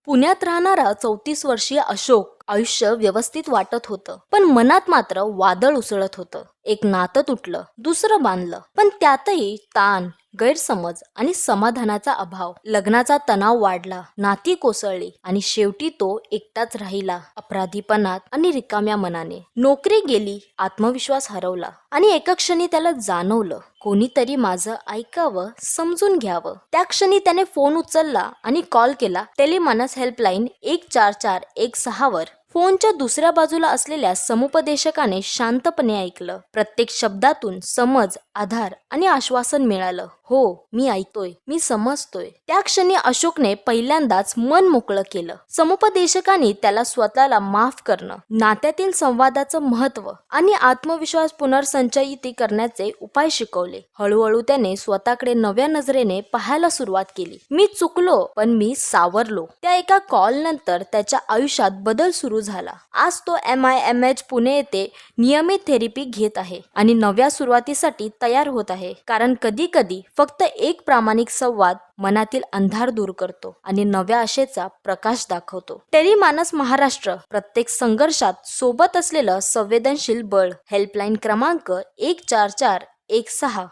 पुण्यात राहणारा 34 वर्षीय अशोक आयुष्य व्यवस्थित वाटत होतं, पण मनात मात्र वादळ उसळत होतं. एक नातं तुटलं, दुसरं बांधलं, पण त्यातही ताण, गैरसमज आणि समाधानाचा अभाव. लग्नाचा तणाव वाढला, नाती कोसळली आणि शेवटी तो एकटाच राहिला, अपराधीपणात आणि रिकाम्या मनाने. नोकरी गेली, आत्मविश्वास हरवला आणि एका क्षणी त्याला जाणवलं, कोणीतरी माझं ऐकावं, समजून घ्यावं. त्या क्षणी त्याने फोन उचलला आणि कॉल केला टेलिमानस हेल्पलाईन 144116 वर. फोनच्या दुसऱ्या बाजूला असलेल्या समुपदेशकाने शांतपणे ऐकलं. प्रत्येक शब्दातून समज, आधार आणि आश्वासन मिळालं. हो, मी ऐकतोय, मी समजतोय. त्या क्षणी अशोकने पहिल्यांदाच मन मोकळं केलं. समुपदेशकाने त्याला स्वतःला माफ करणं, नात्यातील संवादाचं महत्त्व आणि आत्मविश्वास पुनर्संचयित करण्याचे उपाय शिकवले. हळूहळू त्याने स्वतःकडे नव्या नजरेने पाहायला सुरुवात केली. मी चुकलो, पण मी सावरलो. त्या एका कॉल नंतर त्याच्या आयुष्यात बदल सुरू झाला. आज तो MIMH पुणे येथे नियमित थेरपी घेत आहे आणि नव्या सुरुवातीसाठी तयार होत आहे. कारण कधी कधी फक्त एक प्रामाणिक संवाद मनातील अंधार दूर करतो आणि नव्या आशेचा प्रकाश दाखवतो. टेलिमानस महाराष्ट्र, प्रत्येक संघर्षात सोबत असलेलं संवेदनशील बळ. हेल्पलाईन क्रमांक 144116.